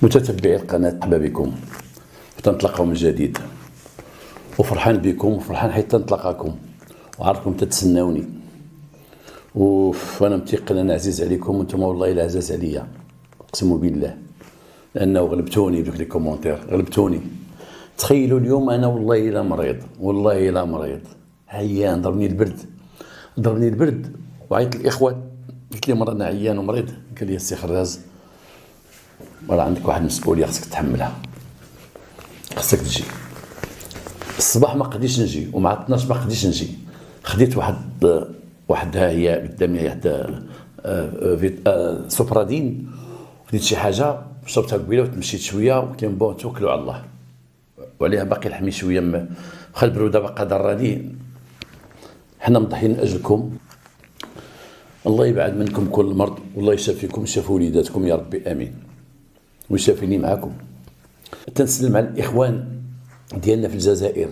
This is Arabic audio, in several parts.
متتبعي القناة، مرحبا بكم وتنتلاقاو من جديد، وفرحان بكم وفرحان حيت نتلاقاكم وعارفكم تتسناوني، وانا متيقن انا عزيز عليكم وانتم والله الا عزاز عليا، اقسم بالله، لانه غلبتوني بدوك لي كومونتير، غلبتوني. تخيلوا اليوم انا والله الا مريض، والله الا مريض، عيان، ضربني البرد وعيطت للاخوان، قلت لهم انا عيان ومريض. قال لي السي خراز راه عندك واحد المسؤوليه خصك تحملها، خصك تجي. الصباح ما قديتش نجي، ومع 12 ما قديتش نجي، خديت واحد ها هي قدامي واحد سوبرادين، خديت شي حاجه شربتها قبيله وتمشيت شويه وقلت لهم بون توكلوا على الله، وعليها باقي الحمي شويه، واخا البروده باقا ضراني، حنا مضحيين من اجلكم. الله يبعد منكم كل مرض، والله يشافيكم ويشافي وليداتكم يا ربي، امين، ويشافيني معكم. تنسلم على الاخوان ديالنا في الجزائر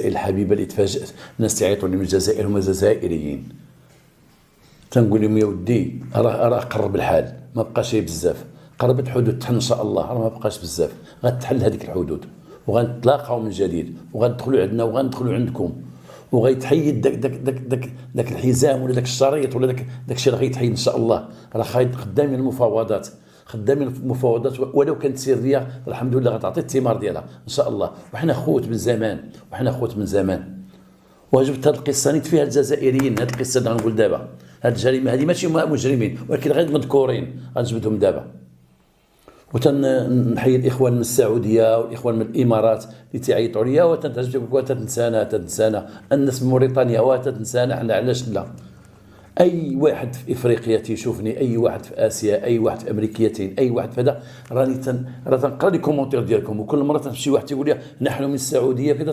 الحبيبه اللي تفاجأت، الناس تعيطوا لي من الجزائر، هما جزائريين، تنقول لهم يا ودي راه قرب الحال، ما بقاش شي بزاف، قربت حدود تحل ان شاء الله، راه ما بقاش بزاف، غتحل هذيك الحدود وغنتلاقاو من جديد وغندخلوا عندنا وغندخلوا عندكم، وغيتحيد داك الحزام ولا داك الشريط ولا داك الشيء راه غيتحيد ان شاء الله. راه خدامين المفاوضات، ولو كانت سريه الحمد لله غتعطي الثمار ديالها ان شاء الله، وحنا خوت من زمان، وجبت هذه القصه نيت فيها الجزائريين. هذه القصه اللي غنقول دابا، هذه الجريمه هذه ماشي مجرمين ولكن غير مذكورين، غنجبدهم دابا. وتنحيي الاخوان من السعوديه والاخوان من الامارات اللي تيعيطوا ليا وتنسانا الناس من موريتانيا وتنسانا، حنا علاش لا؟ اي واحد في افريقيا تيشوفني، اي واحد في اسيا، اي واحد في امريكيتين، اي واحد في هذا، راني تنقرا لي كومونتير ديالكم، وكل مره تمشي واحد تيقول لي نحن من السعوديه كذا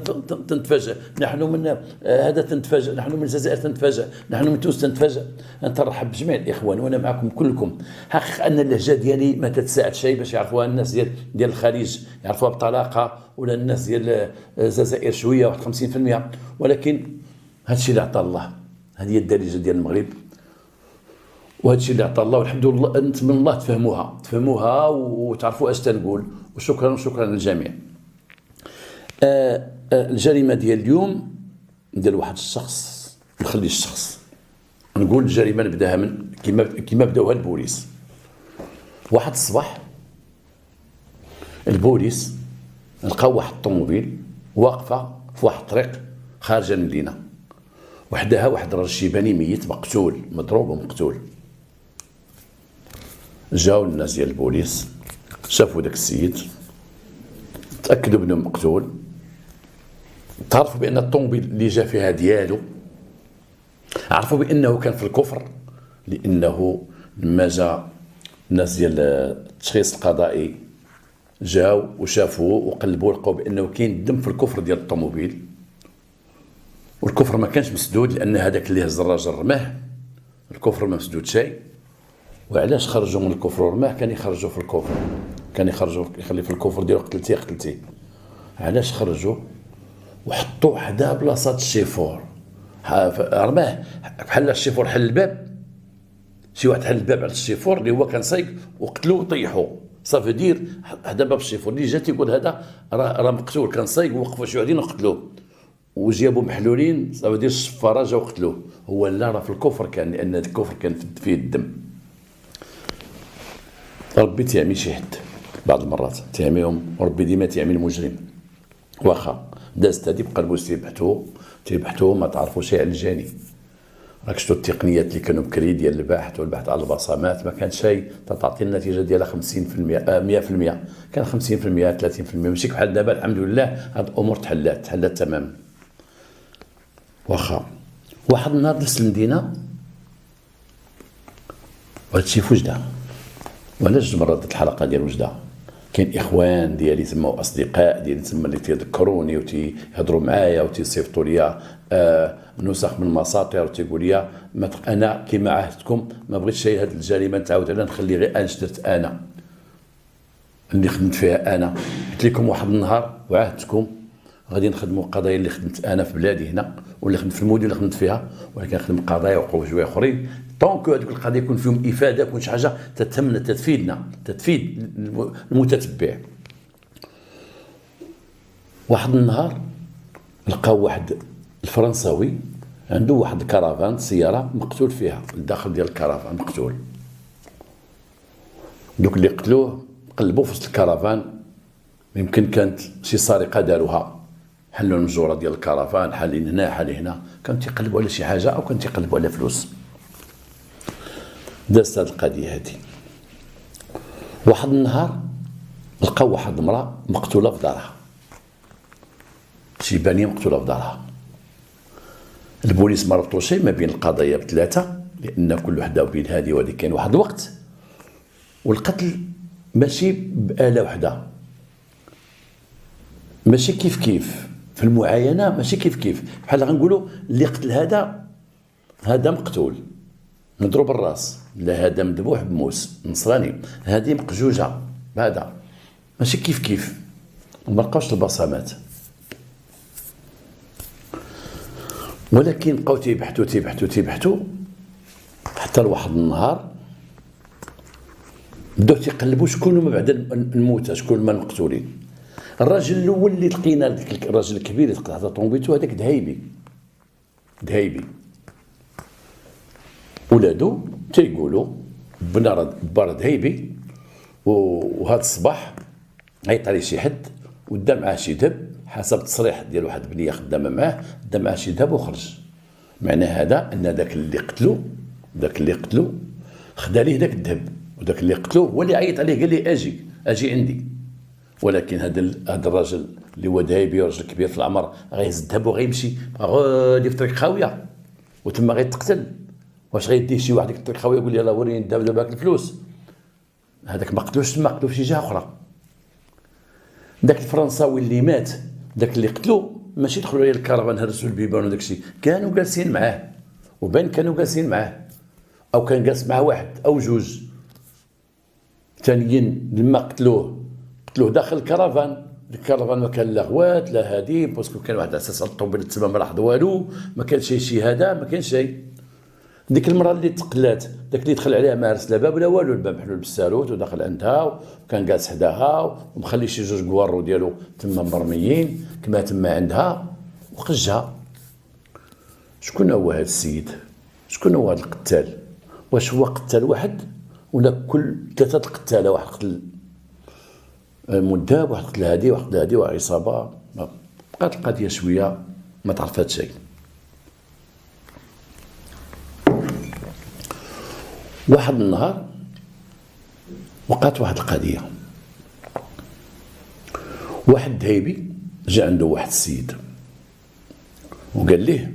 تنتفاجئ، نحن من هذا تنتفاجئ، نحن من الجزائر تنتفاجئ، نحن من تونس تنتفاجئ. نترحب بجميع الاخوان وانا معكم كلكم. حقيقه ان اللهجه ديالي ما تتساعد شيء باش يعرفوها الناس ديال الخليج، يعرفوها بطلاقه، ولا الناس ديال الجزائر شويه واحد 50%، ولكن هذا الشيء اللي عطى الله، هذه هي الدارجه ديال المغرب، وهذا الشيء اللي عطى الله، والحمد لله نتمنى الله تفهموها وتعرفوا اش تنقول. وشكرا للجميع. الجريمه ديال اليوم ديال واحد الشخص، نخلي الشخص نقول الجريمه نبداها من كما بداوها البوليس. واحد الصباح البوليس لقاو واحد الطوموبيل واقفه في واحد الطريق خارجه المدينه، وحدها واحد الراجل شيباني ميت مقتول، مضروب ومقتول. جاو الناس ديال البوليس شافوا داك السيد، تاكدوا بانه مقتول، تعرفوا بان الطوموبيل اللي جا فيها ديالو، عرفوا بانه كان في الكفر، لانه لما جا الناس ديال التشخيص القضائي جاو وشافوه وقلبوا لقوا بانه كاين دم في الكفر ديال الطوموبيل، والكفر ما كانش مسدود لان هذاك اللي هز الراجل رماه، الكفر ما مسدود شيء. وعلاش خرجوا من الكفر ورماه؟ كان يخرجوا في الكفر، كان يخلي في الكفر ديالو قتلتي. علاش خرجوا وحطوا حدا بلاصه الشيفور، رماه بحال الشيفور حل الباب، شي واحد حل الباب على الشيفور اللي هو كان سايق، وقتلوه وطيحوه. صافي دير حدا باب الشيفور اللي جا تيقول هذا راه مقتول، كان سايق، ووقفوا شي وحدين وقتلوه، وجابوا محلولين، صافي دير الشفاره جاو قتلوه. هو لا، راه في الكفر كان، لان الكفر كان فيه الدم. ربي تيعمي شي حد بعض المرات، تيعميهم، وربي ديما تيعمي المجرم. واخا دازت هادي بقلبو تيبحثوا ما تعرفوا شيء على الجاني. راك شفتوا التقنيات اللي كانوا بكري ديال البحث والبحث على البصمات، ما كان شيء تعطي النتيجه ديالها 50% 100%، كان 50% 30%، ماشي بحال دابا الحمد لله هاد الامور تحلات تماما. واخا واحد النهار دز المدينه، وهادشي في وجده، وعلاش جوج مرات الحلقه ديال وجده، كاين اخوان ديالي تما واصدقاء ديالي تما اللي تيذكروني وتيهضروا معايا وتيصيفطوا لي نسخ من المساطر، وتيقول لي انا كما عهدتكم ما بغيتش هذه الجريمه نتعاود عليها، نخلي غير انا شدرت انا اللي خدمت فيها انا. قلت لكم واحد النهار وعهدتكم غادي نخدموا القضايا اللي خدمت انا في بلادي هنا، ولا خدمت في المدن اللي خدمت فيها، ولكن نخدم قضايا وقوى جويه اخرين طونكو هذوك القضايا يكون فيهم افاده، يكون شي حاجه تتهمنا، تفيدنا، تفيد المتتبع. واحد النهار لقاو واحد الفرنساوي عنده واحد الكرافان سياره مقتول فيها، الداخل ديال الكرافان مقتول. دوك اللي قتلوه قلبوا في وسط الكرافان، يمكن كانت شي سرقه داروها، حلوا المجوره ديال الكرافان، حالين هنا حالين هنا، كانوا تيقلبوا على شي حاجه او كانوا تيقلبوا على فلوس. دازت هاد القضيه هادي. واحد النهار لقاو واحد المراه مقتوله في دارها، شيبانيه مقتوله في دارها. البوليس ما ربطوا شيء ما بين القضايا بثلاثه، لان كل وحده وبين هذه وهذه كاين واحد الوقت، والقتل ماشي بآلة وحده، ماشي كيف كيف في المعاينه، ماشي كيف كيف. بحال غنقولوا اللي قتل هذا مقتول مضروب الراس، لا هذا مذبوح بموس نصراني، هذه مقجوجه بهذا، ماشي كيف كيف، وما لقاوش البصمات. ولكن بقاو تيبحثوا حتى لواحد النهار بداو تيقلبوا شكون هما بعد الموتى، شكون هما المقتولين. الراجل الاول اللي لقينا، الراجل الكبير اللي قطع طومبيتو، هذاك دهيبي. ولادو تيقولوا بنا دهيبي، وهذا الصباح عيط عليه شي حد ودا معاه شي ذهب، حسب التصريح ديال واحد البنيه خدامه معاه، دا معاه شي ذهب وخرج. معنى هذا ان داك اللي قتلو خدا ليه داك الذهب، وداك اللي قتلو هو اللي عيط عليه قال لي اجي عندي. ولكن هذا الراجل اللي هو دايبي راجل كبير في العمر غيهز الذهب وغيمشي غادي في طريق خاويه وتما غيتقتل. واش غيديه شي واحد ديك الطريق خاويه يقول لي يلاه وريني الذهب دابا الفلوس؟ هذاك ما قتلوش تما، قتلو في شي جهه اخرى. داك الفرنساوي اللي مات، داك اللي قتلو ماشي دخلوا عليه الكرفان هرسوا البيبان وداك الشيء، كانوا جالسين معاه، وبين كانوا جالسين معاه، او كان جالس معاه واحد او جوج ثانيين. لما قتلوه داخل الكرفان ما كان لا غوات لا هادي، باسكو كان واحد اساس الطوموبيل تما ما لاحظ والو، ما كان شي هذا، ما كان شيء. ديك المراه اللي تقلات، داك اللي دخل عليها ما عرس لا باب ولا والو، الباب محلول بالساروت ودخل عندها وكان جالس حداها ومخلي شي جوج كوارو ديالو تما مرميين كما تما عندها وخجها. شكون هو هذا السيد؟ شكون هو هذا القتال؟ واش هو قتال واحد ولا كل ثلاثه القتاله؟ واحد قتل مذاب، واحد قتل هادي، واحد قتل هادي، وعصابه. بقات القضيه شويه ما تعرفات شيء. واحد النهار وقعت واحد القضيه، واحد دهيبي جا عنده واحد السيد وقال ليه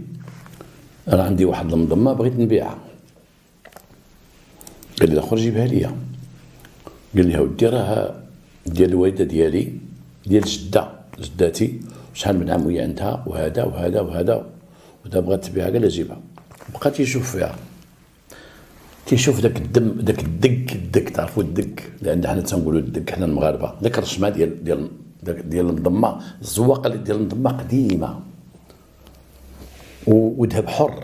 انا عندي واحد المضمه بغيت نبيعها. قال لي خرج جيبها ليا. قال لي ودي راه ديال الوالده ديالي ديال جداتي، شحال من عام وهي عندها وهذا وهذا وهذا، ودابا بغات تبيعها. قال لها جيبها. بقى تيشوف فيها، تيشوف داك الدم، داك الدك تعرفوا الدك، لان حنا تنقولوا الدك حنا المغاربه، داك الرشمه ديال المضمه، الزواقه ديال المضمه قديمه وذهب حر،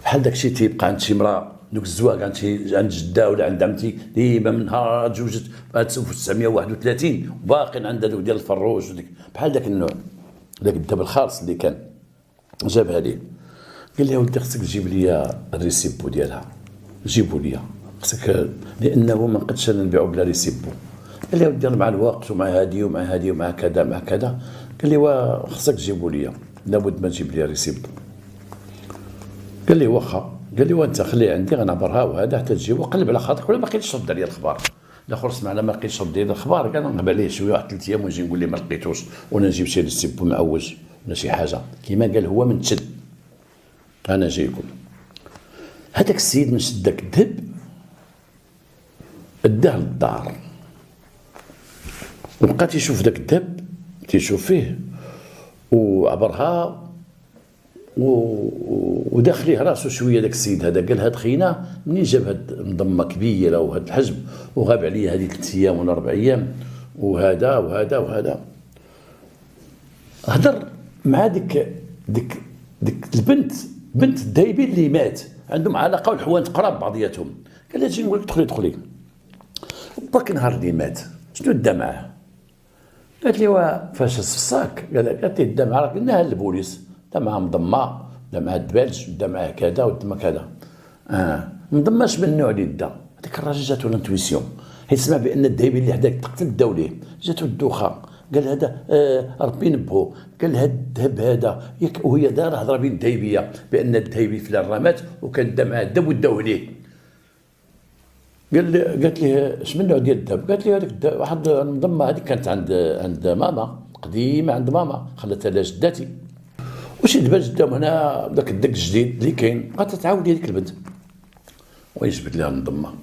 بحال داك الشيء تيبقى عند شي مراه. دوك الزواق عند جده ولا عند عمتي ديما من نهار تزوجت في 1931 وباقين عندها دوك ديال الفروج وديك بحال داك النوع، داك الذهب الخالص اللي كان. جابها ليه. قال لي ولدي خصك تجيب لي الريسيبو ديالها، جيبوا لي خصك، لانه ما نقدش انا نبيعو بلا ريسيبو. قال لي ولدي مع الوقت ومع هادي ومع هادي ومع كذا مع كذا. قال لي خصك تجيبوا لي، لابد ما تجيب لي ريسيبو. قال لي واخا. قال لي وانت خليه عندي غنعبرها وهذا حتى تجيب وقلب على خاطرك، ولا ما لقيتش رد عليا الخبار. الاخر سمعنا ما لقيتش رد عليا الخبار، قال نغب عليه شويه واحد 3 ايام ونجي نقول لي ما لقيتوش، وانا نجيب شي ريسيبو معوج ولا شي حاجه كيما قال هو من تشد. انا جايكم هذاك السيد من شد داك الذهب اداه للدار، وبقى تيشوف داك الذهب، تيشوف فيه وعبرها وداخل ليه راسو شويه. داك السيد هذا قال هاد خينا منين جاب هاد المضمه كبيره وهاد الحجم وغاب عليا هذه 3 ايام ولا 4 ايام وهذا وهذا وهذا. هضر مع ديك البنت، بنت الدايبي اللي مات، عندهم علاقه والحوانت قراب بعضياتهم. قال لها تجي نقول لك دخلي. برك نهار اللي مات شنو دا معاه؟ قالت لي فاش الصاك قالت لي دا معاه، قلنا للبوليس دا معاه مضمه، دا معاه الدبالج، دا معاه كذا ودا كذا. مضماش من النوع اللي دا. هذاك الراجل جاتو لانتويسيون، حيت سمع بان الدايبي اللي حداك تقتل داو ليه، جاتو الدوخه، قال هذا ربي نبهو، قال هذا الذهب هذا ياك، وهي دار هضره بين الدايبيه بان الدايبي فلان راه مات وكان دا معاه الذهب وداو ليه. قالت لي اش من نوع ديال الذهب؟ قالت لي هذاك واحد المضمه هذيك كانت عند ماما، قديمه عند ماما، خلاتها لها جداتي. وشي دابا قدام هنا داك الدك الجديد اللي كاين، بقات تعاود هذيك البنت ويجبد لها المضمه.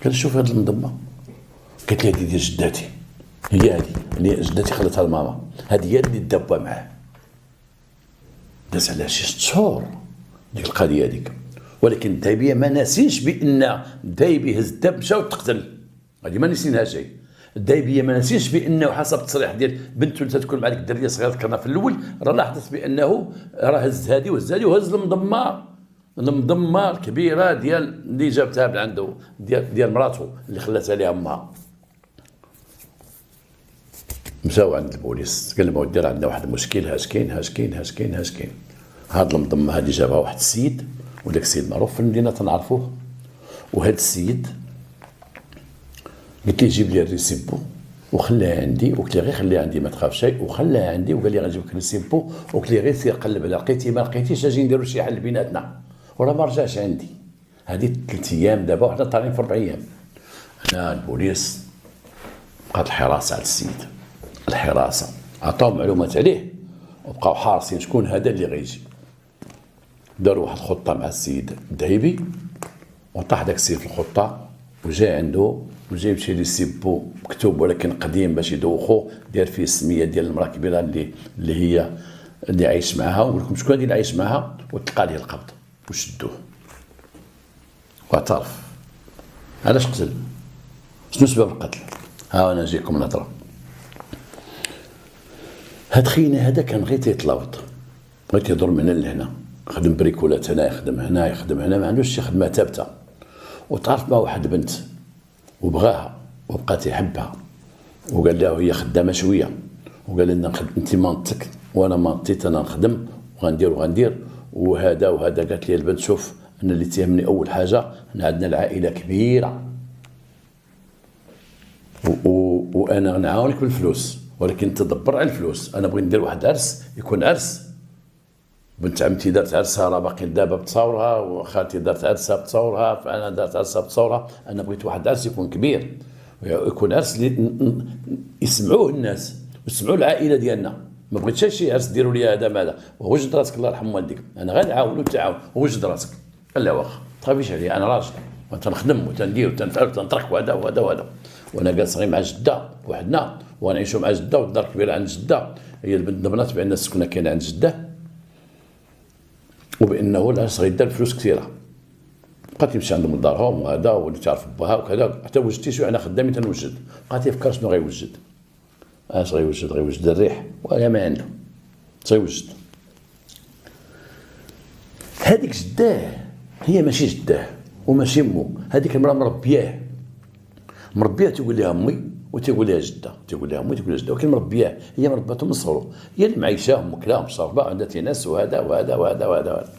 قال شوف هذه المضمه، قالت لي هذه ديال جداتي، هي هذه اللي جداتي خلاتها لماما، هذه هي اللي دابا معاه. داز عليها شي 6 شهور ديك القضيه هذيك، ولكن الدايبيه ما ناسينش بان الدايبي هز الدب مشى وتقتل، هذه ما نسينها شيء. الدايبيه ما ناسينش بانه حسب التصريح ديال بنته اللي تكون مع ديك الدريه الصغيره ذكرنا في الاول، راه لاحظت بانه راه هز هذه وهز هذه وهز المضمه الكبيره ديال اللي جابتها من عنده ديال مراته اللي خلاتها لها امها. مشاو عند البوليس، قال لهم اودي راه عندنا واحد المشكل، هاش كاين. هاد المضمه هذه جابها واحد السيد، وداك السيد معروف في المدينه تنعرفوه، وهاد السيد قلت ليه جيب لي الريسيبو وخليها عندي، وقلت ليه غير خليها عندي ما تخاف شيء، وخلاها عندي، وقال لي غنجيب لك الريسيبو، وقلت ليه غير سير قلب على لقيتي ما لقيتيش اجي نديرو شي حل بيناتنا، وراه ما رجعش عندي. هذه 3 ايام دابا وحنا طالعين في 4 ايام. انا البوليس بقات الحراسه على السيد، الحراسه عطاو معلومات عليه وبقاو حارسين شكون هذا اللي غيجي. داروا واحد الخطه مع السيد الدهيبي، وطاح داك السيد في الخطه، وجا عنده وجا يمشي لي سيبو مكتوب ولكن قديم باش يدوخو، دار فيه السميه ديال المراه الكبيره اللي عايش معاها، ونقول لكم شكون اللي عايش معاها، وتلقى ليه القبض وشدوه واعترف. علاش قتل؟ شنو سبب القتل؟ ها انا نجيكم نهضره. هاد خينا هذا كان غير تيتلاوط، غير تيضر من هنا لهنا، خدم بريكولات هنا، يخدم هنا، ما عندوش شي خدمه ثابته. وتعرف مع واحد بنت وبغاها وبقى تيحبها، وقال لها هي خدامه شويه، وقال لنا انت مانطك وانا مانطيت، انا نخدم وغندير وهذا قالت لي البنت شوف انا اللي تهمني اول حاجه انا عندنا العائله كبيره وانا نعاونك بالفلوس، ولكن تدبر على الفلوس. انا بغيت ندير واحد عرس يكون عرس، بنت عمتي دارت عرسها راه باقي دابا بتصاورها، وخالتي دارت عرسها بتصاورها، فانا دارت عرسها بتصاورها. انا بغيت واحد عرس يكون كبير، يكون عرس اللي يسمعوه الناس ويسمعوا العائله ديالنا. ما بغيتش شي عرس ديروا لي هذا ماذا، ووجد راسك الله يرحم والديك، انا غنعاون وتعاون ووجد راسك. قال لا واخا تخافيش عليا، انا راجل وتنخدم وتندير وتنفعل وتنطرق وهذا. وانا جالس غير مع جده وحدنا، ونعيشوا مع جده، والدار كبيره عند جده، هي البنت نبنات بان السكنه كاينه عند جده، وبانه العرس غيدار فلوس كثيره. بقات يمشي عندهم لدارهم وهذا، واللي تعرف باها وكذا، حتى وجدتي شو انا خدامين تنوجد. بقات يفكر شنو غيوجد، اش غيوجد الريح ولا ما عنده غيوجد. هذيك جداه هي ماشي جداه وماشي مو، هذيك المراه مربياه تقول لها امي وتقول لها جده، تقول لها امي تقول لها جده، ولكن مربياه، هي مرباتهم من صغرو، هي اللي معيشاهم وكلاهم شاربه، عندها ناس وهذا.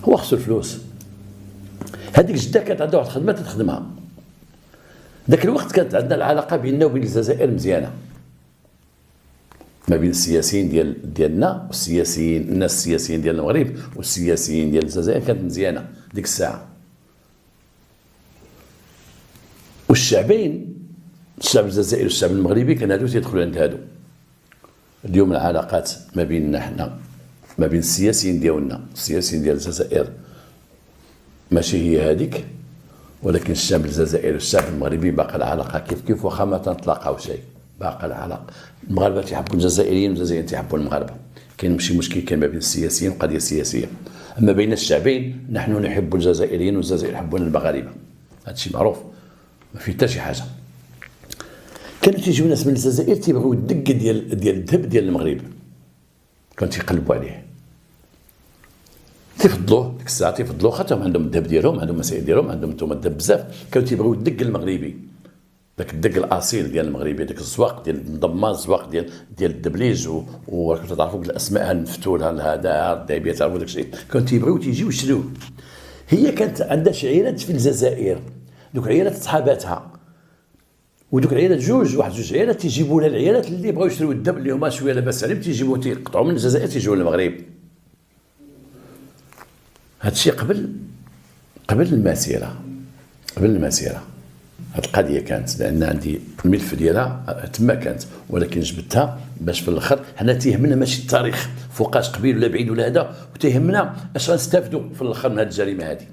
هو خصو الفلوس. هذيك جده كانت عندها واحد الخدمه تخدمها. ذاك الوقت كانت عندنا العلاقه بيننا وبين الجزائر مزيانه، ما بين السياسيين ديالنا الناس السياسيين ديال المغرب والسياسيين ديال الجزائر كانت مزيانه ديك الساعه. والشعبين، الشعب الجزائري والشعب المغربي، كان هادو تيدخلوا عند هادو. اليوم العلاقات ما بيننا حنا، ما بين السياسيين ديالنا، السياسيين ديال الجزائر ماشي هي هذيك، ولكن الشعب الجزائري والشعب المغربي باقي العلاقه كيف واخا ما تنطلقوا شيء، باقي العلاقه. المغاربه تيحبوا الجزائريين والجزائريين تيحبوا المغاربه، كاين ماشي مشكل كاين ما بين السياسيين وقضيه سياسيه. اما بين الشعبين نحن نحب الجزائريين والجزائر يحبون المغاربه، هذا الشيء معروف ما فيه حتى شي حاجه. كانوا تيجيو ناس من الجزائر تيبغيو الدق ديال الذهب ديال المغرب، كانوا تيقلبوا عليه، تيفضلوه ديك الساعه، تيفضلوه خاطر عندهم الذهب ديالهم، عندهم مسائل ديالهم، عندهم نتوما الذهب بزاف، كانوا تيبغيو الدق المغربي، داك الدق الاصيل ديال المغربي، داك الزواق ديال الضمان، الزواق ديال الدبليج، وراكم تعرفوا الاسماء، المفتول هذا الدايبيه، تعرفوا داك الشيء، كانوا تيبغيو تيجيو يشريوه. هي كانت عندها شي عيالات في الجزائر، دوك عيالات صحاباتها، ودوك العيالات واحد جوج عيالات تيجيبوا لها العيالات اللي بغاو يشريو الذهب اللي هما شويه لاباس عليهم، تيجيبوه تيقطعوا من الجزائر تيجيو للمغرب. هذا الشيء قبل المسيره، هذه القضيه كانت، لان عندي الملف ديالها تما كانت، ولكن جبتها باش في الاخر حنا تيهمنا ماشي التاريخ فوقاش قبيل ولا بعيد ولا هذا، وتيهمنا اش غنستافدوا في الاخر من هذه الجريمه هذه.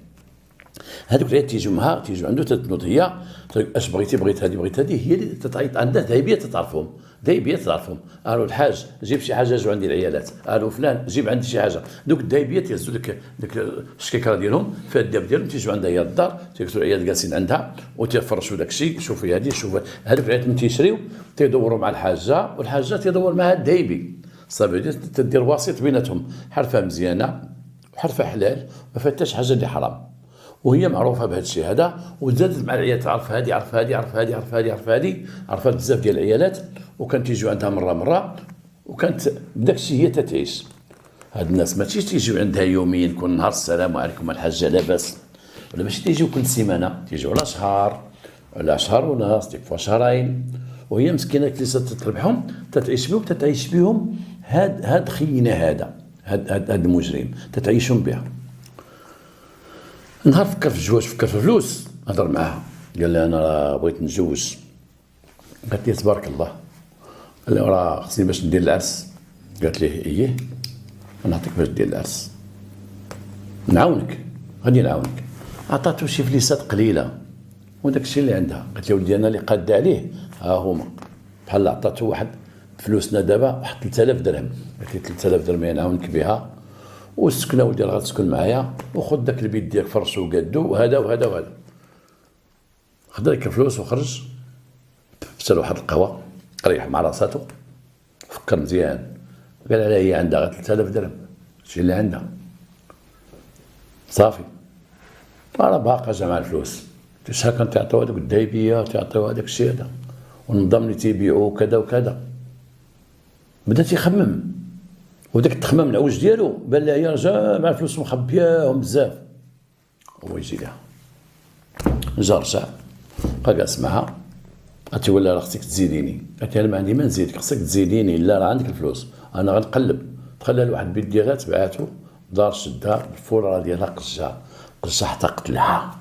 هذوك اللي تيجيو عنده تتنوض، هي اش بغيت هذه هي اللي تتعيط عندها ذهبيه، تعرفهم قالوا الحاج جيب شي حاجه، جاو عندي العيالات، قالوا فلان جيب عندي شي حاجه، دوك الذهبيه تيهزوا ديك الشكيكه ديالهم فيها الذهب ديالهم، تيجوا عندها هي الدار، تيكتبوا العيال جالسين عندها وتيفرشوا داك الشيء، شوفي هذه شوف هذوك العيالات من تيشريو تيدوروا مع الحاجه، والحاجه تيدور معها الذهبي، صافي تدير وسيط بيناتهم، حرفه مزيانه وحرفه حلال، ما فيها حتى شي حاجه اللي حرام، وهي معروفه بهذا الشيء هذا، وزادت مع العيالات تعرف هذه، عرفت بزاف ديال العيالات، وكان تيجيو عندها مره، وكانت بداك الشيء هي تتعيش. هاد الناس ماشي تيجيو عندها يوميا كل نهار السلام عليكم الحاجه لاباس، ولا ماشي تيجيو كل سيمانه، تيجيو على شهر ونص، تكفوا شهرين، وهي مسكينه اللي تربحهم تتعيش بهم هاد خينا هاد المجرم تتعيشهم بها. نهار فكر في الزواج، فكر في الفلوس، هضر معاها قال لي انا بغيت نتزوج، قالت لي تبارك الله، قال لي راه خصني باش ندير العرس، قالت لي ايه نعطيك باش دير العرس، نعاونك، غادي نعاونك، عطاتو شي فليسات قليله وداك الشيء اللي عندها، قالت لي ولدي انا اللي قاده عليه ها هما، بحال عطاتو واحد فلوسنا دابا واحد 3000 درهم، قالت لي 3000 درهم نعاونك بها، والسكنه ولدي راه غتسكن معايا، وخذ داك البيت ديالك فرشو وقادو وهذا، خد لك الفلوس وخرج، شرى واحد القهوه، ريح مع راساتو، فكر مزيان، قال عليها هي عندها غير 3000 درهم، هادشي اللي عندها صافي، راه باقا جمع الفلوس، شحال كانوا تيعطيو هذوك الدايبيه، تيعطيو هذاك الشيء هذا، والنظام اللي تيبيعوا كذا وكذا، بدا تيخمم، وداك التخمام العوج ديالو بان لها هي جامع الفلوس مخبياهم بزاف، هو يجي لها جا رجع بقى جالس معها، قالت ولا راه خصك تزيديني، قالت انا ما عندي ما نزيدك، خصك تزيديني، لا راه عندك الفلوس، انا غنقلب، دخلها لواحد البيت ديالها تبعاتو، دار شدها الفوره ديالها قجها حتى قتلها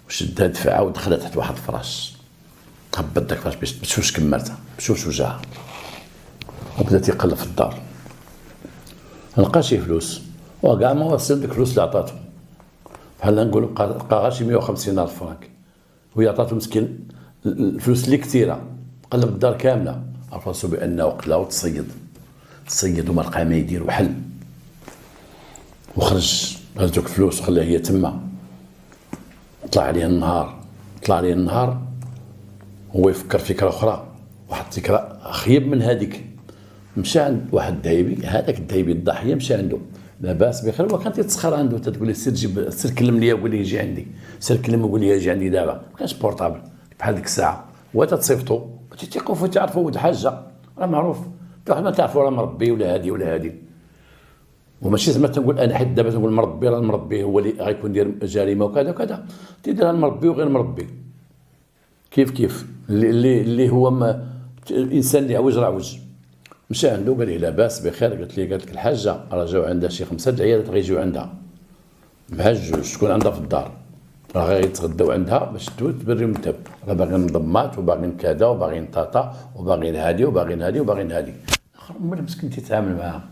وشدها دفعها ودخلها تحت واحد الفراش، هبط داك الفراش باش تشوفش كمرتها، بشوف وجهها، وبدا تيقلب في الدار، لقى شي فلوس، وكاع ما وصل ديك الفلوس اللي عطاتو، بحال نقولوا لقى غير شي 150,000 فرانك، وهي عطاتو مسكين الفلوس اللي كثيره، قلب الدار كامله، عرف راسو بانه قتلها وتصيد وما لقى ما يدير وحل، وخرج هز دوك الفلوس وخلاها هي تما، طلع عليه النهار، هو يفكر فكره اخرى، واحد فكره خيب من هذيك، مشى عند واحد الذهبي، هذاك الذهبي الضحيه مشى عنده، لاباس بخير، وكان تيتسخر عنده، تتقول له سير كلم لي، قول لي يجي عندي، سير كلم وقول لي يجي عندي دابا، ما كانش بورطابل بحال ديك الساعه، هو تتصيفطو تيثيقوا فيه، تعرفوا ولد حاجه راه معروف، واحد ما تعرفوا راه مربي ولا هادي، وماشي زعما تنقول انا حيت دابا تنقول مربي، راه المربي هو اللي غيكون داير جريمه وكذا، تيديرها المربي وغير مربي، كيف اللي هو الانسان اللي عوج، مشى عنده قال لي لاباس بخير، قالت لك الحاجه راه جاو عندها شي 5 العيالات غيجيو عندها مع الجوج، شكون عندها في الدار، راه غيتغداو عندها باش تبريهم الذهب، راه باغيين منظمات وباغيين كذا وباغيين طاطا وباغيين هادي، امال مسكين تيتعامل معاها،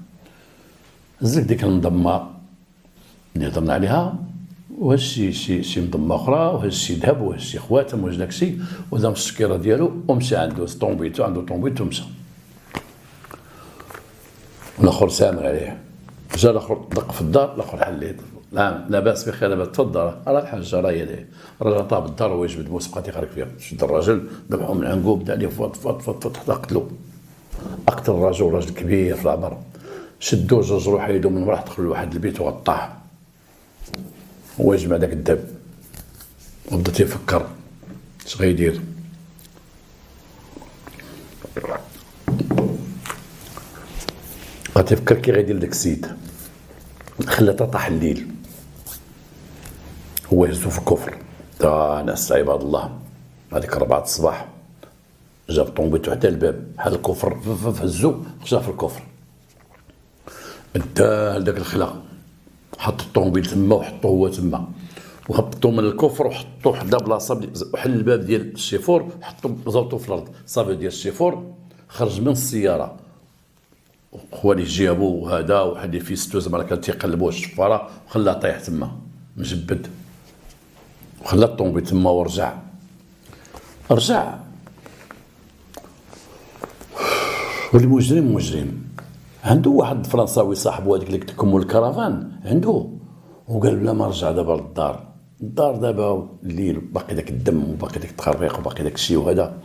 هزلك ديك المنظمه اللي هضرنا عليها، وهز شي منظمه اخرى، وهز شي ذهب، وهز شي خواتم، وهز داكشي، ودام السكيره ديالو، ومشى عنده طومبيتو مشى، والاخر سامر عليه، جا الاخر دق في الدار، الاخر حل ليه لا لا باس بخير، لاباس تفضل. راه الحاجه راهي الراجل طاب الدار وهو يجبد موس بقى تيخرج فيها. شد الراجل ذبحو من عنقو، بدا عليه فوت فوت فوت فوت حتى قتلو. قتل الراجل، راجل كبير في العمر. شدوه جرجرو حيدو من وراه، دخلوا لواحد البيت وغطاه. هو يجمع داك الدب وبدا تيفكر اش غيدير. بقى تيفكر كي غيدير داك السيد. خلى طاح الليل، هو يهزو في الكفر. ناس عباد الله، هذيك 4 الصباح جاب طومبيتو حتى الباب بحال الكفر، هزو خشى في الكفر. دا لداك الخلا، حط الطومبيل تما وحطو هو تما، وهبطو من الكفر وحطو حدا بلاصه، وحل الباب ديال الشيفور، حطو زوطو في الارض. صافي ديال الشيفور خرج من السياره، خواليه جابو هذا وحد في ستو زعما كان تيقلبوه الشفاره، وخلاه طيح تما مجبد، وخلى الطومبيل تما ورجع. والمجرم مجرم. عنده واحد فرنساوي صاحبو هذيك اللي قلت لكم الكرفان عنده، وقال بلا ما رجع دابا للدار. الدار دابا الليل باقي داك الدم وباقي داك التخربيق وباقي داك الشيء، وهذا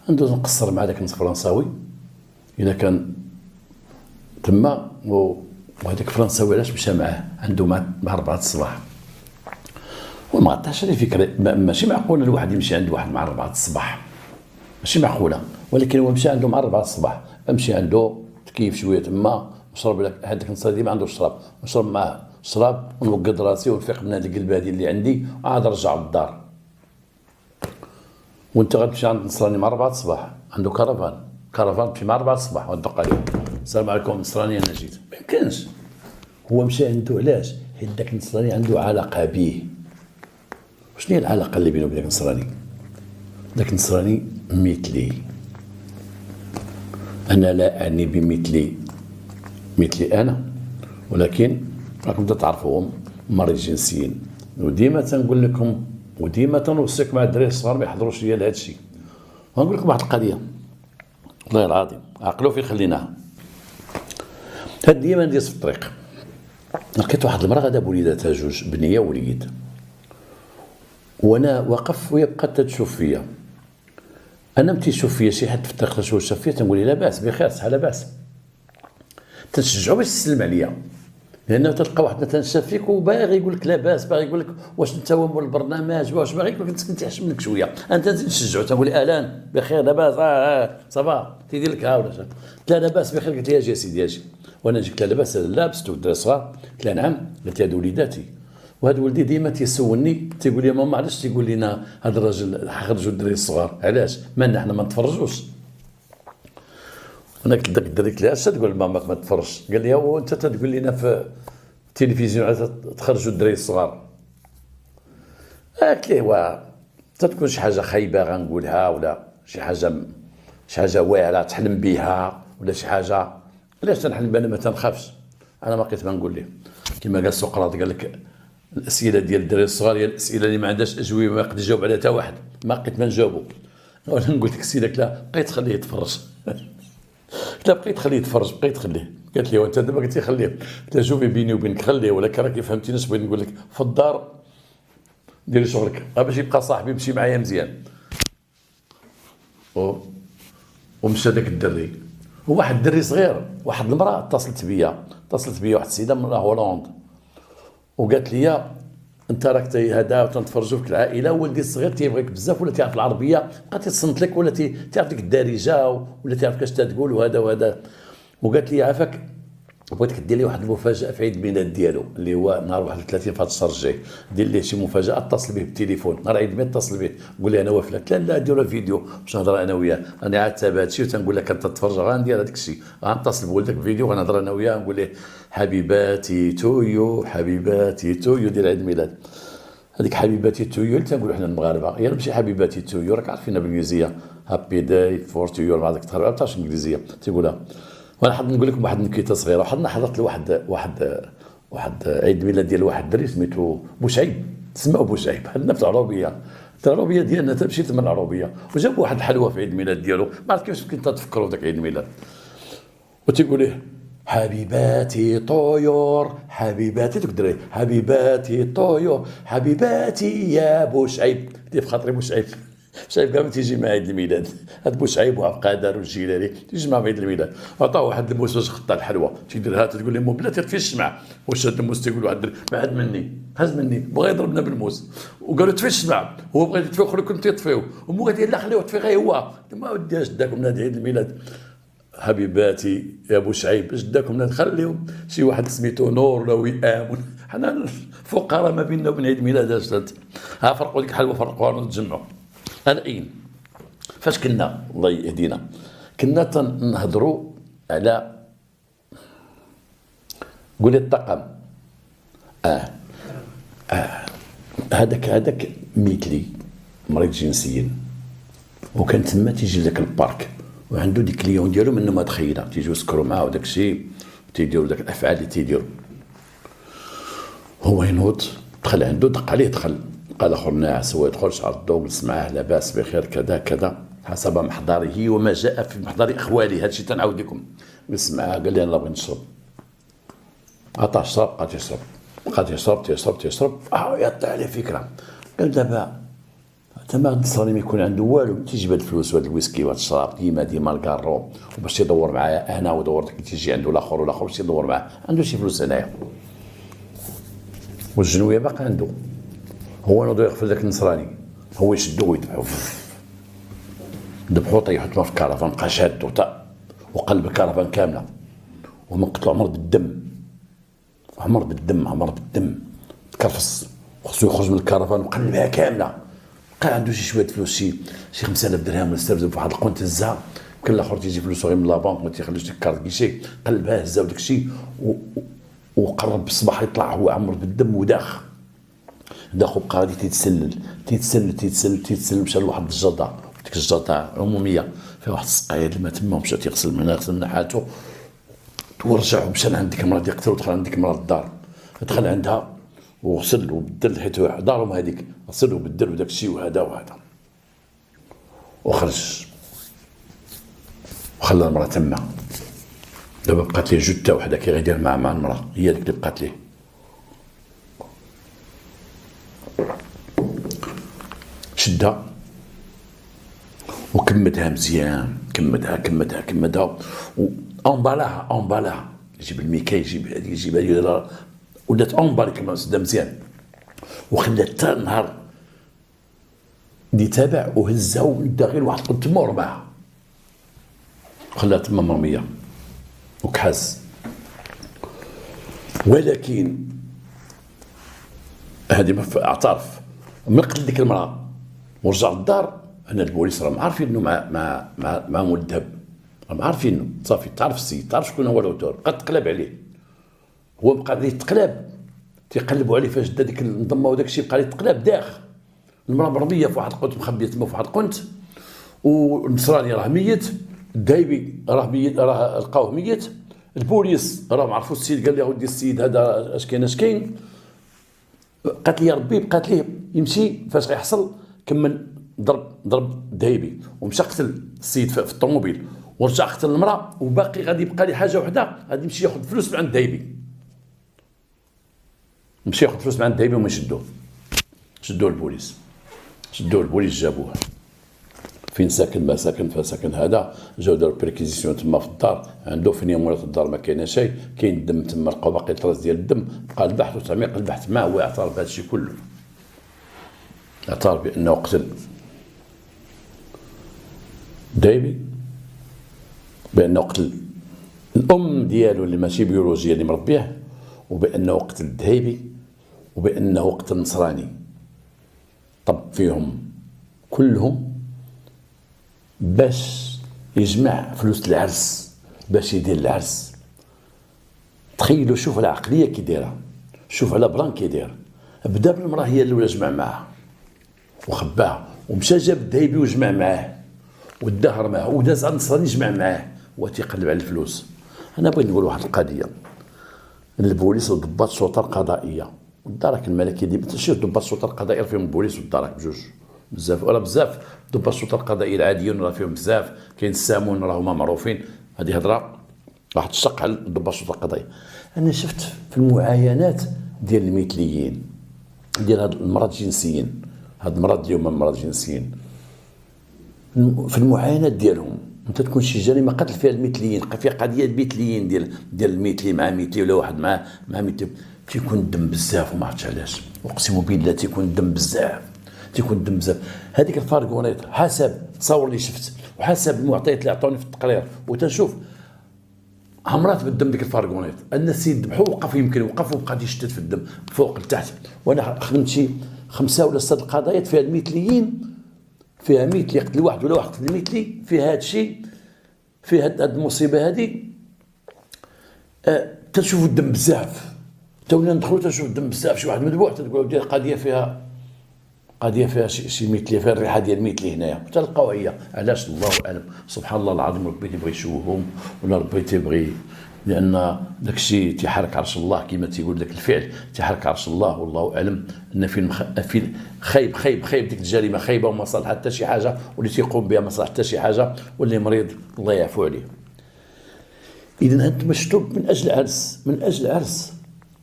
عنده نقصر مع داك الفرنساوي الا كان تما. وهذاك الفرنساوي علاش مشى معاه؟ عنده مع 4 الصباح. وما عطاش لي فكره، ماشي معقوله الواحد يمشي عند واحد مع 4 الصباح، ماشي معقوله. ولكن هو مشى عنده مع 4 الصباح، مشي عنده تكيف شويه تما، وشرب لك هذاك النصراني ما عندوش الشراب، نشرب معاه الشراب ونوقد راسي ونفيق من هذه القلبه هذه اللي عندي، وعاد نرجع للدار. وانت غتمشي عند النصراني مع 4 الصباح، عنده كرفان تمشي مع 4 الصباح وتدق عليه، السلام عليكم النصراني انا جيت. ما يمكنش. هو مشى عنده علاش؟ حيت داك النصراني عنده علاقه به. شنو هي العلاقه اللي بينه وبين داك النصراني؟ داك النصراني مثلي، انا لا اعني مثلي انا، ولكن راكم تعرفوهم مريض جنسيين. وديما تنقول لكم وديما تنوصيكم مع الدراري الصغار ما يحضروش ليا لهذا الشيء. ونقول لكم واحد القضيه والله العظيم عقلوا في خليناها. هاد ديما ندير في الطريق، لقيت واحد المراه غادا بوليداتها 2 بنيه ووليد، وانا واقف وهي بقات تشوف فيا. انا ملي تشوف فيا شي حد في الطريق تشوف فيا تنقول لها لاباس بخير صحه لاباس، تنشجعو باش تسلم عليا، لانه تلقى واحد تنشاف فيك وباغي يقول لك لاباس، باغي يقول لك واش انت هو مول البرنامج، واش باغي يقول لك انت تحشم منك شويه. انت تزيد تشجعو تنقول لها اهلا بخير لاباس صافا تيدير لك ها ولا قلت لها لاباس بخير، قلت لها اجي سيدي اجي، وانا جيت لها لاباس لابس والدراري صغار، قلت لها نعم، قالت لي هادو وليداتي. وهذا ولدي ديما تيسولني تيقول لي ماما علاش تيقول لنا هذا الراجل خرجوا الدراري الصغار، علاش مالنا حنا ما نتفرجوش؟ انا قلت لك الدري قلت لها اش تقول لماماك ما تفرجش؟ قال لي هو انت تقول لنا في التلفزيون على تخرجوا الدراري الصغار. قلت ليه تتكون شي حاجه خايبه غنقولها، ولا شي حاجه واعره تحلم بها، ولا شي حاجه علاش تنحلم؟ انا ما تنخافش، انا ما بقيت ما نقول ليه كما قال سقراط، قال لك الاسئله ديال الدراري الصغار هي الاسئله اللي ما عندهاش اجوبه، ما يقدر يجاوب عليها حتى واحد، ما بقيت ما نجاوبو. وانا نقول لك السيده لا بقيت خليه يتفرج لا بقيت خليه يتفرج، بقيت خليه. قالت لي وانت دابا قلت لي خليه، قلت لها شوفي بيني وبينك خليه، ولكن راكي فهمتيني اش بغيت نقول لك، في الدار ديري شغلك باش يبقى صاحبي يمشي معايا مزيان. ومشى داك الدري، وواحد الدري صغير، واحد المراه اتصلت بيا واحد السيده من هولندا، وقالت لي انت راك هذا تنتفرجوا في العائله، ولدي الصغير تيبغيك بزاف، ولا تعرف العربيه بقى تيصنت لك، ولا تعرف ديك الدارجه، ولا تعرف كاش تقول وهذا. وقالت لي عافاك بغيتك دير لي واحد المفاجاه في عيد الميلاد ديالو اللي هو نهار 31 في هذا الشهر الجاي، دير ليه شي مفاجاه، اتصل به بالتليفون نهار عيد الميلاد، اتصل به قول لي انا وافله. قلت لا ديروا فيديو باش نهضر انا وياه، انا عاد تابع هذا الشيء وتنقول لك انت تتفرج، غندير هذاك الشيء، غنتصل بولدك فيديو غنهضر انا وياه، نقول ليه حبيباتي تو يو ديال عيد الميلاد. هذيك حبيباتي تو يو اللي تنقولوا حنا المغاربه، يا ماشي حبيباتي تو يو، راك عارفينها بالانجليزيه هابي داي فور تو يو، هذاك تهرب عرفتهاش الانجليزيه تيقولها. وانا حاب نقول لكم واحد النكته صغيره، حضرت لواحد عيد ميلاد ديال واحد الدري سميتو بوشعيب، تسمى بوشعيب، حنا في العروبيه ديالنا تمشيت من العروبيه، وجابوا واحد الحلوه في عيد الميلاد ديالو، ما عرفت كيفاش يمكن تتفكروا ذاك عيد الميلاد. وتيقول ليه حبيباتي طيور حبيباتي تقدري حبيباتي طيور حبيباتي يا بوشعيب في خاطري بوشعيب شايف كاع تيجي مع عيد الميلاد هاد بوشعيب وعبد القادر والجيلاني تيجي مع عيد الميلاد عطاو واحد الموس باش خطا الحلوى تيديرها تقول لهم بلاتي طفي الشمع واش هاد الموس تيقول واحد بعد مني هز مني بغى يضربنا بالموس وقالوا طفي الشمع هو بغى يطفي اخر كنت يطفيو ومو قال لا خليوه يطفي غير هو ما وديش داكم نادي عيد الميلاد حبيباتي يا بوشعيب اش داكم خليهم شي واحد سميتو نور ولا وئام حنا الفقراء ما بيننا وبين عيد الميلاد ها فرقوا ديك الحلوى فرقوها ونتجمعوا الان فاش كنا الله يهدينا كنا تنهضروا على قولي الطقم هذاك ميكلي مريض جنسيا وكان تما تيجي لذاك البارك وعنده ديك كليون ديالو منه ما تخيلها تيجيو يسكروا معاه وداك الشيء تيديروا داك الافعال اللي تيديروا هو ينوض دخل عنده دق عليه دخل قال اخر ناعس هو يدخل شعر الضوء جلس معاه لاباس بخير كذا كذا حسب محضره وما جاء في محضر اخوانه هذا الشيء تنعاود لكم جلس معاه قال لي انا بغيت نشرب عطاه الشراب بقى تيشرب يطلع عليه فكره قال دابا تما النصراني ما يكون عنده والو تيجيب هاد الفلوس وهاد الويسكي وهاد الشراب ديما الكارو وباش تيدور معايا انا ودور تيجي عنده الاخر والاخر باش يدور معاه عنده شي فلوس هنايا والجنويه باقي عنده هو نوضو يغفل ذاك النصراني هو يشدو ويدفعو ذبحو طيحو تما في الكرفان بقى شادو وقلب الكرفان كامله ومن قتلو عمر بالدم تكرفص خصو يخرج من الكرفان وقلبها كامله بقى عنده شويه فلوس شي 5000 درهم استرزو في واحد القنت هزها كل الاخر تيجي فلوسو غير من لابانك ما تيخليوش ديك الكارت كيشي قلبها هزا وداك الشيء وقرب بالصباح يطلع هو عمر بالدم وداخ وبقى غادي تيتسلل مشى لواحد الجرده ديك الجرده عموميه فيها واحد السقايه الماء تما ومشى تيغسل من حالته ورجع ومشى لعند ديك المراه ديال قتل ودخل عند ديك المراه الدار دخل عندها وغسل وبدل حيت دارهم هذيك غسل وبدل وداك الشيء وهذا وخرج وخلى المراه تما دابا بقات ليه جثه وحده كي غيدير مع المراه هي ديك اللي بقات ليه شدها وكمدها مزيان كمدها وامبالاها يجيب الميكا يجيب هذه ولات امبالي كما سدا مزيان وخلات حتى النهار اللي تابع وهزها وبدا غير واحد قد تما ورماها خلاها تما مرميه وكحاز ولكن هذه اعترف من قتل ديك المراه ورجع للدار هنا البوليس راهم عارفين انه مع مذهب راهم عارفينه صافي تعرف السيد تعرف شكون هو الاوتور بقى تقلب عليه هو بقى غادي يتقلب تيقلبوا عليه فاش دا ديك النظمه وداك الشيء بقى يتقلب داخ المراه مرميه في واحد القنت مخبيه تما في واحد القنت والنصراني راه ميت الدايبي راه ميت راه لقاوه ميت البوليس راهم عرفوا السيد قال لي اودي السيد هذا اش كاين قالت لي يا ربي بقات ليه يمشي فاش غيحصل كمل ضرب الدايبي ومشى قتل السيد في الطوموبيل ورجع قتل المراه وباقي غادي يبقى لي حاجه وحده غادي يمشي ياخذ فلوس من عند الدايبي مشى ياخذ فلوس من عند الدايبي وما شدوه البوليس جابوه فين ساكن ما ساكن فساكن هذا جاو داروا بريكيزيسيون تما في الدار عنده فين يمولات الدار ما كاينه شيء كاين الدم تما لقاو باقي طراز ديال الدم بقى البحث وتعميق البحث ما هو اعترف بهذا الشيء كله اعترف بانه قتل دايبي بانه قتل الام ديالو اللي ماشي بيولوجيه اللي مربيه وبانه قتل الدهيبي وبانه قتل نصراني طب فيهم كلهم باش يجمع فلوس العرس باش يدير العرس تخيلوا شوف العقليه كي دايره شوف على بلان كي داير بدا بالمراه هي الاولى جمع معاها وخباها ومشى جاب الدهيبي وجمع معاه والدهر معاه وداز على النصراني جمع معاه وتيقلب على الفلوس. انا بغيت نقول واحد القضيه البوليس وضباط الشرطه القضائيه والدرك الملكي ديما ماشي ضباط الشرطه القضائيه فيهم البوليس والدرك بجوج بزاف ولا بزاف ضباط الشرطه القضائيه العاديين راه فيهم بزاف كاين السامون راه هما معروفين هذه هضره راح تشق على ضباط الشرطه القضائيه. انا شفت في المعاينات ديال المثليين، ديال هاد المرض الجنسيين، هاد المرض اليوم المرض الجنسيين، في المعاينات ديالهم انت تكون شي جريمه قتل فيها المثليين، فيها قضيه المثليين ديال المثلي مع مثلي ولا واحد مع مثلي، تيكون الدم بزاف وما عرفتش علاش، اقسم بالله تيكون الدم بزاف، تيكون الدم بزاف. هذيك الفارغونيط حسب التصور اللي شفت وحسب المعطيات اللي عطوني في التقرير وتنشوف عمرات بالدم ديك الفارغونيط، الناس يذبحوا وقفوا، يمكن وقفوا وبقى يشتت في الدم فوق لتحت. وانا خدمت شي 5 ولا 6 قضايات فيها المثليين، فيها مثلي يقتل واحد ولا واحد قتل المثلي، فيها هذا الشيء، فيها هاد المصيبه هذه. تنشوفوا الدم بزاف، تونا ندخلوا تنشوف الدم بزاف، شي واحد مذبوح تقول ديال قضيه فيها شي مثلي، فيها الريحه ديال المثلي هنايا، تلقاو هي. علاش؟ الله اعلم. سبحان الله العظيم، ربي تيبغي يشوههم ولا ربي تيبغي، لان داك الشيء تيحرك عرش الله كما تيقول، داك الفعل تيحرك عرش الله. والله اعلم ان في خايب ديك الجريمه خايبه وما صلح حتى شي حاجه، واللي تيقوم بها ما صلح حتى شي حاجه، واللي مريض الله يعفو عليه. اذا انت مشتوب من اجل عرس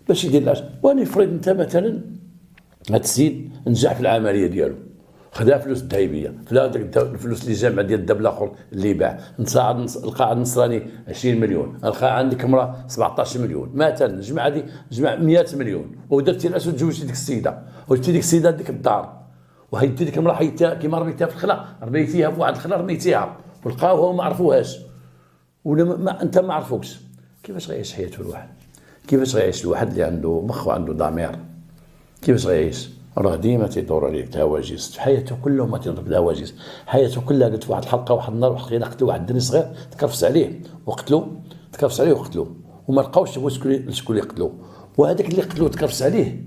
باش يدير العرس. وانا فرض انت مثلا هذا السيد نجح في العمليه ديالو، خدا فلوس الذهبيه، الفلوس اللي جامع ديال الدب الاخر اللي باع، لقى عند النصراني 20 مليون، لقى عندك امراه 17 مليون مثلا، جمع 100 مليون، ودرتي العرس وتزوجتي ديك السيده، وجبتي ديك السيده ديك الدار، وهيدي ديك المراه حيدتها كيما رميتيها في الخلا، رميتيها في واحد الخلا رميتيها، ولقاوها ما عرفوهاش ولا انت ما عرفوكش. كيفاش غيعيش حياته الواحد؟ كيفاش غيعيش الواحد اللي عنده مخ وعنده ضمير؟ كيفاش غيعيش؟ راه ديما تيدور عليه الهواجس، حياته كلها ما تضرب الهواجس، حياته كلها. قلت واحد الحلقه واحد النهار واحد الخينا قتلوا واحد الدري صغير، تكرفس عليه وقتلوه وما لقاوش شكون اللي قتلوه، وهذاك اللي قتلوه تكرفس عليه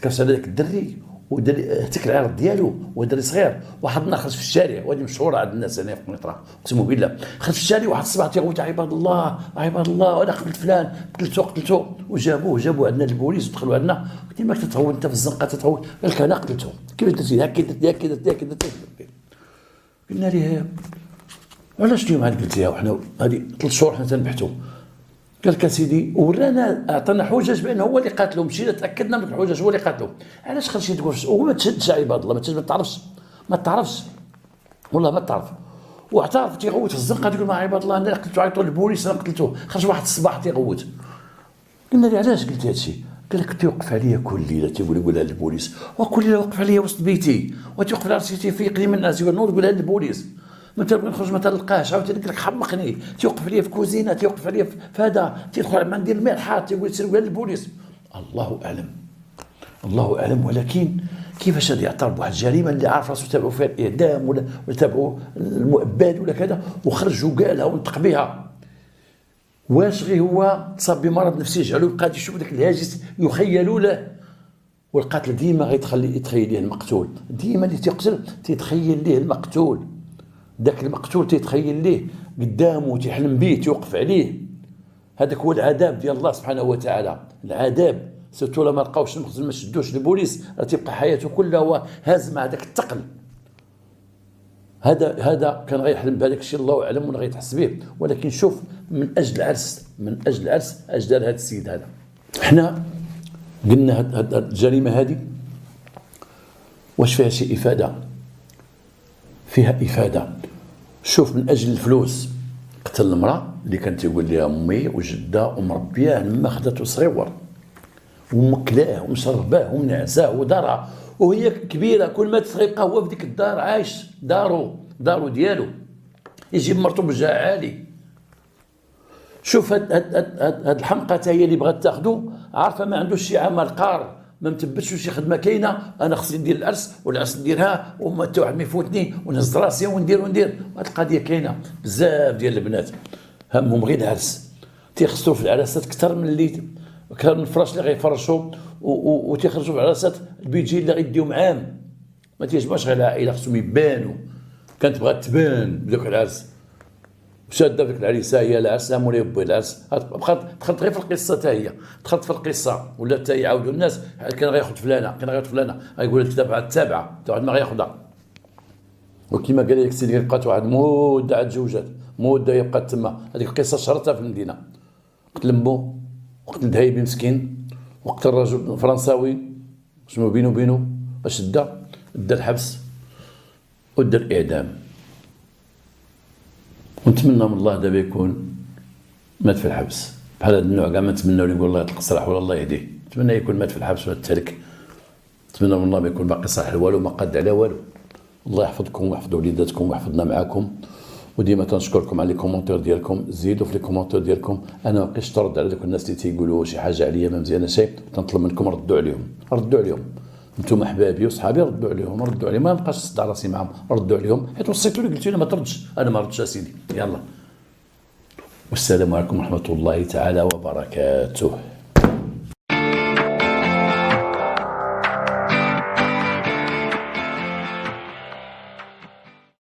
ذاك الدري وهتك العرض ديالو، ودري صغير. واحد النهار خرج في الشارع، وهذه مشهوره عند الناس هنا في قنيطره، اقسم بالله، خرج في الشارع واحد الصباح تيغوت عباد الله وانا قتلت فلان، قتلته وجابوه عندنا البوليس ودخلوا عندنا. قلت ما تتغوت انت في الزنقه تتغوت؟ قال لك انا قتلته. كيفاش درتي؟ هكا قلنا ليه علاش اليوم عاد قلتيها وحنا هذه 3 شهور حنا تنبحثوا؟ قال لك سيدي ورانا عطانا حجج بانه هو اللي قاتلو، مشينا تاكدنا من الحجج هو اللي قاتلو. علاش خرجتي تقول وما تشدش عباد الله؟ ما تعرفش والله ما تعرف. واعترف تيغوت في الزنقه تقول مع عباد الله انا قتلته، عيطوا للبوليس انا قتلته. خرج واحد الصباح تيغوت. قلنا له علاش قلتي هذا الشيء؟ قال لك تيوقف عليا كل ليله يقولها للبوليس، وكل ليله وقف عليا وسط بيتي، وتيوقف على راسي تيفيق لي من الناس يقولها للبوليس. مثلا نخرج ما تلقاهش، عاود تلقى لك حمقني، تيوقف عليا في كوزينه، تيوقف عليا في هذا، تيدخل ما ندير الملحات تيقول سير قال للبوليس. الله اعلم. ولكن كيفاش غادي يعترف بواحد الجريمه اللي عارف راسو تابعوا فيها الاعدام ولا تابعوا المؤبد ولا كذا، وخرج وقالها ونطق بها؟ واش غير هو تصاب بمرض نفسي يجعلو يبقى يشوف ذاك الهاجس يخيلوا له؟ والقاتل ديما يتخيل ليه المقتول، ديما اللي تيقتل تيتخيل ليه المقتول، ذاك المقتول تيتخيل ليه قدامه، تيحلم به، تيوقف عليه. هذاك هو العذاب ديال الله سبحانه وتعالى، العذاب سيرتو لما لقاوش المقتول ما شدوش البوليس، راه تيبقى حياته كلها هو هاز مع ذاك الثقل. هذا كان غيحلم بهذاك الشيء الله اعلم ولا غيتحس به. ولكن شوف، من اجل العرس اش دار هذا السيد هذا. حنا قلنا هذه الجريمه هذه واش فيها شي افاده؟ فيها افاده. شوف، من اجل الفلوس قتل المراه اللي كانت تيقول لها امي وجده ومربياه لما خدته صغيور ومكلاه ومشرباه ومنعساه ودارها، وهي كبيره كل ما تغيبقى هو في ديك الدار عايش دارو ديالو، يجيب مرته بوجه عالي. شوف هاد الحمقى هي اللي بغات تاخذو، عارفه ما عندوش شي عمل قار، ما متبتش شي خدمه كاينه، انا خصني ندير العرس والعرس نديرها وما حتى واحد ما يفوتني ونهز راسي وندير. هاد القضيه كاينه بزاف ديال البنات همهم غير العرس، تيخسروا في العراسات اكثر من الفراش اللي غيفرشوا، وتيخرجوا في العراسات البيجي اللي غيديهم عام. ما تيجمعش غير العائله، خصهم يبانوا. كانت بغات تبان بداك العرس شاده فيك العريسه هي العرس، مولاي با العرس، دخلت غير في القصه حتى هي، دخلت في القصه ولا حتى يعاودوا الناس كان غياخذ فلانه، غيقول لك تابعه التابعه حتى واحد ما غياخذها. وكما قال لك سيدي بقات واحد مده عاد تزوجات، مده يبقى تما. هذيك القصه شهرتها في المدينه، قتل مو، وقتل دهيبي مسكين، وقتل رجل فرنساوي شنو بينو وبينو باش دا الحبس ودا الإعدام. ونتمنى من الله دابا يكون مات في الحبس بحال هذا النوع كاع ما نتمناو يقول الله يطلق سراح ولا الله يهديه، نتمنى يكون مات في الحبس ولا ترك، نتمنى من الله ما يكون باقي صالح والو ما قاد على والو. الله يحفظكم ويحفظ وليداتكم ويحفظنا معاكم، وديما تنشكركم على لي كومونتير ديالكم. زيدوا في لي كومونتير ديالكم، انا ما بقيتش ترد على دوك الناس اللي تيقولوا شي حاجه عليا ما مزيانه شي، تنطلب منكم ردوا عليهم، انتم احبابي وصحابي، ردوا عليهم ما نبقاش نصدع راسي معاهم، ردوا عليهم حيت وصيتوا لي قلتوا لي ما تردش، انا ما ردش اسيدي. يلا والسلام عليكم ورحمه الله تعالى وبركاته.